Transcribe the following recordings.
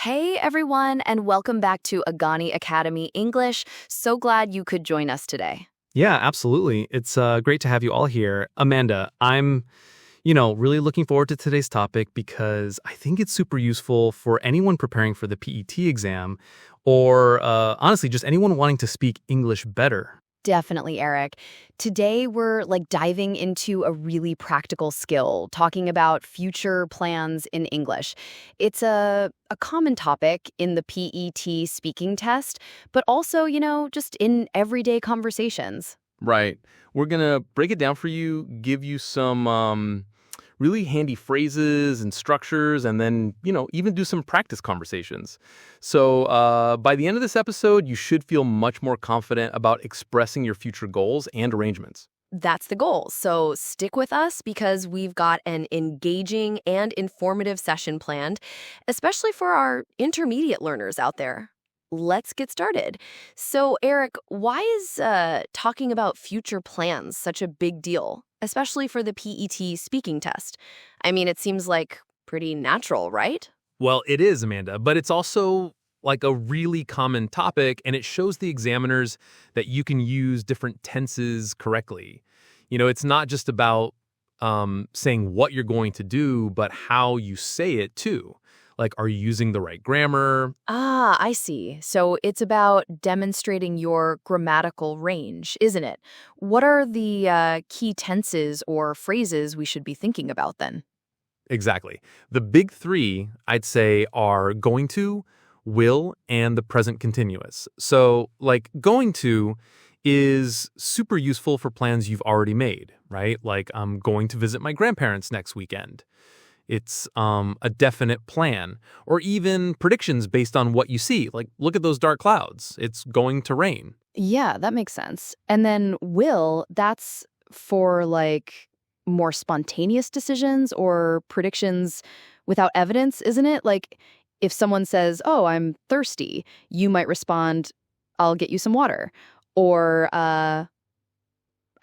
Hey everyone, and welcome back to Agani Academy English. So glad you could join us today. Yeah, absolutely. It's great to have you all here. Amanda, I'm really looking forward to today's topic because I think it's super useful for anyone preparing for the PET exam or honestly, just anyone wanting to speak English better. Definitely, Eric. Today we're diving into a really practical skill, talking about future plans in English. It's a common topic in the PET speaking test, but also, just in everyday conversations. Right. We're going to break it down for you, give you some really handy phrases and structures, and then, even do some practice conversations. So by the end of this episode, you should feel much more confident about expressing your future goals and arrangements. That's the goal. So stick with us because we've got an engaging and informative session planned, especially for our intermediate learners out there. Let's get started. So, Eric, why is talking about future plans such a big deal, especially for the PET speaking test? I mean, it seems like pretty natural, right? Well, it is, Amanda, but it's also like a really common topic, and it shows the examiners that you can use different tenses correctly. It's not just about saying what you're going to do, but how you say it, too. Like, are you using the right grammar? Ah, I see. So it's about demonstrating your grammatical range, isn't it? What are the key tenses or phrases we should be thinking about then? Exactly. The big three, I'd say, are going to, will, and the present continuous. So, going to is super useful for plans you've already made, right? Like, I'm going to visit my grandparents next weekend. It's a definite plan, or even predictions based on what you see. Like, look at those dark clouds. It's going to rain. Yeah, that makes sense. And then will, that's for more spontaneous decisions or predictions without evidence, isn't it? Like if someone says, "Oh, I'm thirsty," you might respond, "I'll get you some water." Or "I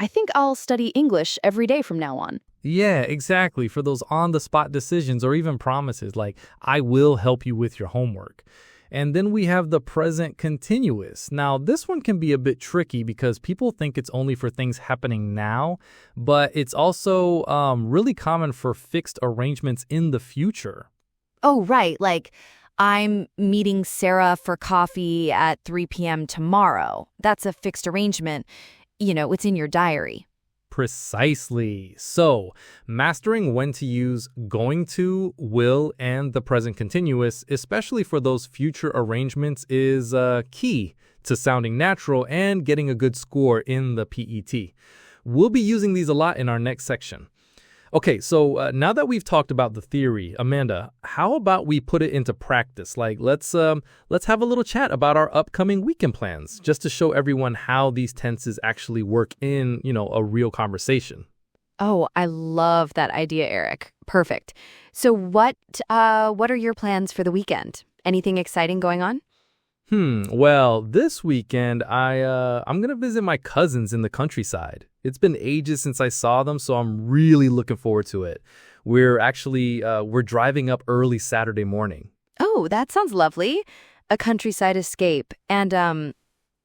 think I'll study English every day from now on." Yeah, exactly. For those on-the-spot decisions or even promises like, I will help you with your homework. And then we have the present continuous. Now, this one can be a bit tricky because people think it's only for things happening now, but it's also really common for fixed arrangements in the future. Oh, right. Like, I'm meeting Sarah for coffee at 3 p.m. tomorrow. That's a fixed arrangement. It's in your diary. Precisely. So, mastering when to use going to, will, and the present continuous, especially for those future arrangements, is key to sounding natural and getting a good score in the PET. We'll be using these a lot in our next section. Okay, so now that we've talked about the theory, Amanda, how about we put it into practice? Let's have a little chat about our upcoming weekend plans, just to show everyone how these tenses actually work in, a real conversation. Oh, I love that idea, Eric. Perfect. So what are your plans for the weekend? Anything exciting going on? Well, this weekend I'm gonna visit my cousins in the countryside. It's been ages since I saw them, so I'm really looking forward to it. We're driving up early Saturday morning. Oh, that sounds lovely. A countryside escape. And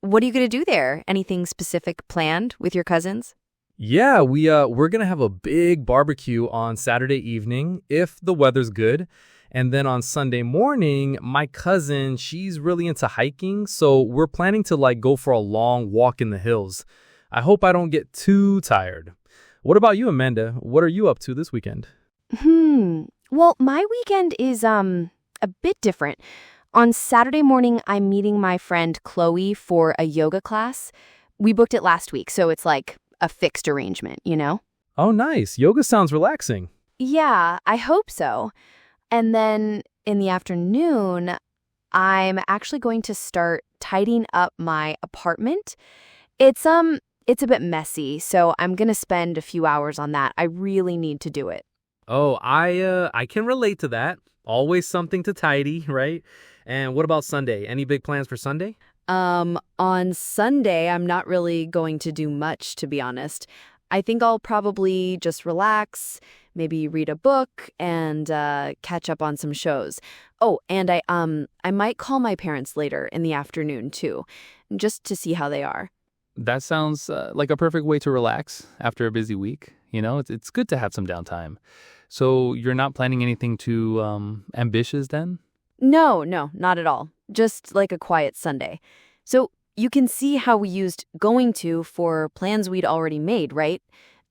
what are you going to do there? Anything specific planned with your cousins? Yeah, we're gonna have a big barbecue on Saturday evening if the weather's good. And then on Sunday morning, my cousin, she's really into hiking, so we're planning to go for a long walk in the hills. I hope I don't get too tired. What about you, Amanda? What are you up to this weekend? Well, my weekend is a bit different. On Saturday morning, I'm meeting my friend Chloe for a yoga class. We booked it last week, so it's like a fixed arrangement, Oh, nice. Yoga sounds relaxing. Yeah, I hope so. And then in the afternoon, I'm actually going to start tidying up my apartment. It's a bit messy, so I'm going to spend a few hours on that. I really need to do it. Oh, I can relate to that. Always something to tidy, right? And what about Sunday? Any big plans for Sunday? On Sunday, I'm not really going to do much, to be honest. I think I'll probably just relax, maybe read a book and catch up on some shows. Oh, and I might call my parents later in the afternoon too, just to see how they are. That sounds like a perfect way to relax after a busy week. It's good to have some downtime. So you're not planning anything too ambitious then? No, not at all. Just like a quiet Sunday. So you can see how we used going to for plans we'd already made, right?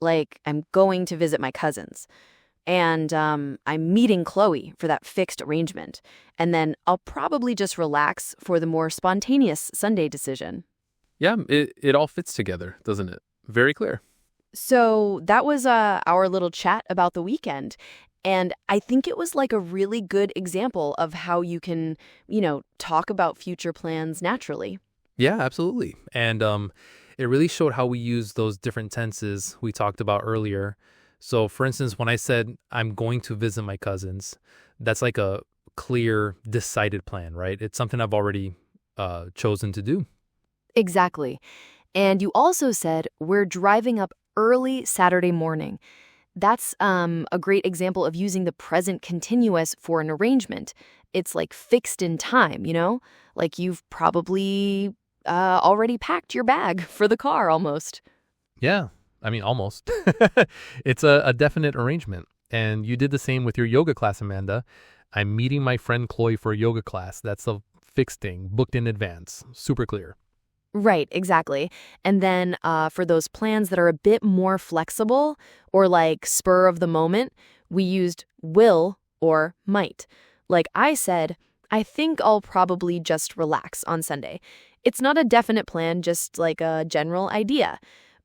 Like, I'm going to visit my cousins. And I'm meeting Chloe for that fixed arrangement. And then I'll probably just relax for the more spontaneous Sunday decision. Yeah, it all fits together, doesn't it? Very clear. So that was our little chat about the weekend. And I think it was like a really good example of how you can, talk about future plans naturally. Yeah, absolutely. And it really showed how we use those different tenses we talked about earlier. So, for instance, when I said I'm going to visit my cousins, that's like a clear, decided plan, right? It's something I've already chosen to do. Exactly. And you also said we're driving up early Saturday morning. That's a great example of using the present continuous for an arrangement. It's like fixed in time, Like you've probably already packed your bag for the car almost. Yeah, I mean, almost. It's a definite arrangement. And you did the same with your yoga class, Amanda. I'm meeting my friend Chloe for a yoga class. That's a fixed thing, booked in advance. Super clear. Right, exactly. And then for those plans that are a bit more flexible or like spur of the moment, we used will or might. Like I said, I think I'll probably just relax on Sunday. It's not a definite plan, just like a general idea.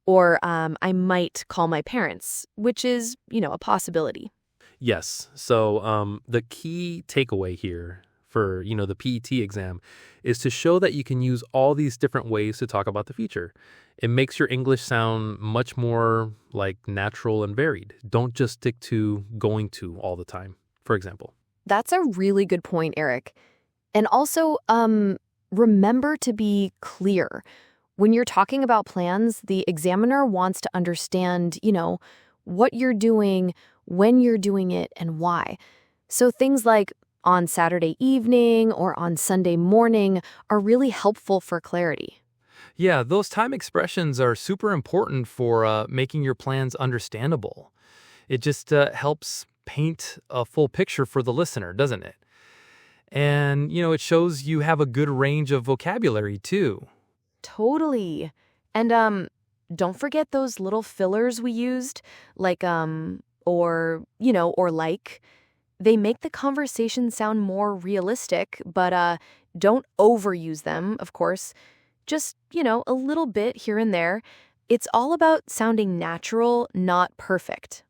Or I might call my parents, which is, a possibility. Yes. So the key takeaway here for, the PET exam is to show that you can use all these different ways to talk about the future. It makes your English sound much more like natural and varied. Don't just stick to going to all the time, for example. That's a really good point, Eric. And also, remember to be clear. When you're talking about plans, the examiner wants to understand, what you're doing, when you're doing it, and why. So things like on Saturday evening or on Sunday morning are really helpful for clarity. Yeah, those time expressions are super important for making your plans understandable. It just helps paint a full picture for the listener, doesn't it? And, it shows you have a good range of vocabulary, too. Totally. And don't forget those little fillers we used, like or like. They make the conversation sound more realistic, but don't overuse them, of course. Just, a little bit here and there. It's all about sounding natural, not perfect.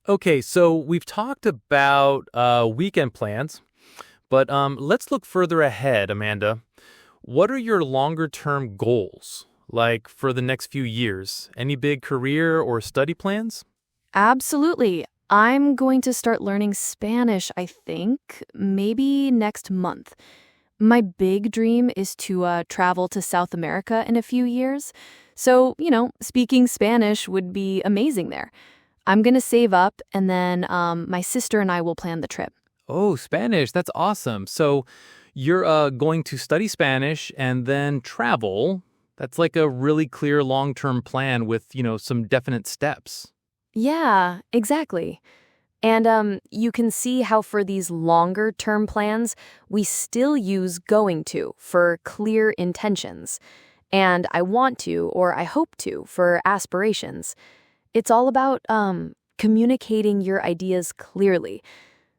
Okay, so we've talked about weekend plans, but let's look further ahead, Amanda. What are your longer-term goals, like for the next few years? Any big career or study plans? Absolutely. I'm going to start learning Spanish, I think, maybe next month. My big dream is to travel to South America in a few years. So, speaking Spanish would be amazing there. I'm going to save up, and then my sister and I will plan the trip. Oh, Spanish. That's awesome. So you're going to study Spanish and then travel. That's like a really clear long-term plan with, some definite steps. Yeah, exactly. And you can see how for these longer-term plans, we still use going to for clear intentions. And I want to, or I hope to, for aspirations. It's all about communicating your ideas clearly.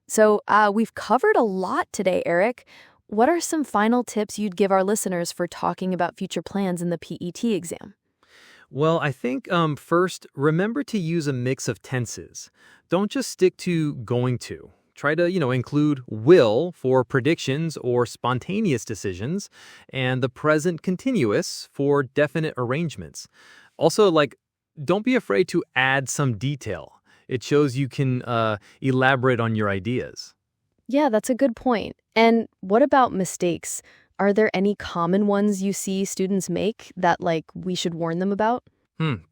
So we've covered a lot today, Eric. What are some final tips you'd give our listeners for talking about future plans in the PET exam? Well, I think first, remember to use a mix of tenses. Don't just stick to going to. Try to, include will for predictions or spontaneous decisions, and the present continuous for definite arrangements. Also, don't be afraid to add some detail. It shows you can elaborate on your ideas. Yeah, that's a good point. And what about mistakes? Are there any common ones you see students make that, we should warn them about?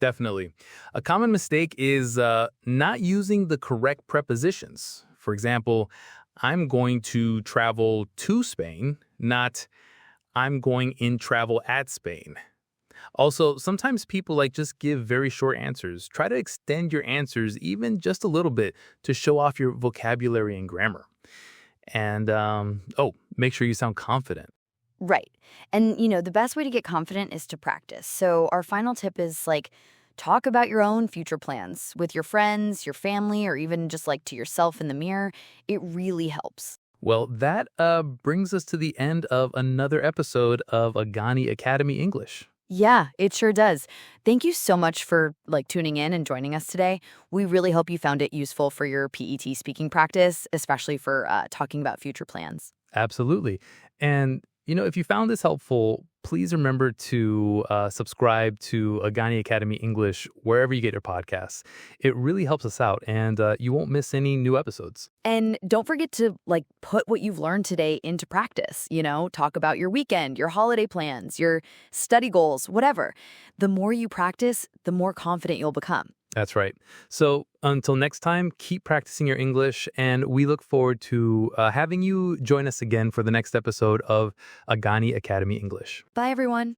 Definitely. A common mistake is not using the correct prepositions. For example, I'm going to travel to Spain, not I'm going in travel at Spain. Also, sometimes people just give very short answers. Try to extend your answers even just a little bit to show off your vocabulary and grammar. And, make sure you sound confident. Right. And, the best way to get confident is to practice. So our final tip is talk about your own future plans with your friends, your family, or even just to yourself in the mirror. It really helps. Well, that brings us to the end of another episode of Agani Academy English. Yeah, it sure does. Thank you so much for tuning in and joining us today. We really hope you found it useful for your PET speaking practice, especially for talking about future plans. Absolutely. And, if you found this helpful, please remember to subscribe to Agani Academy English wherever you get your podcasts. It really helps us out, and you won't miss any new episodes. And don't forget to put what you've learned today into practice. Talk about your weekend, your holiday plans, your study goals, whatever. The more you practice, the more confident you'll become. That's right. So until next time, keep practicing your English, and we look forward to having you join us again for the next episode of Agani Academy English. Bye, everyone.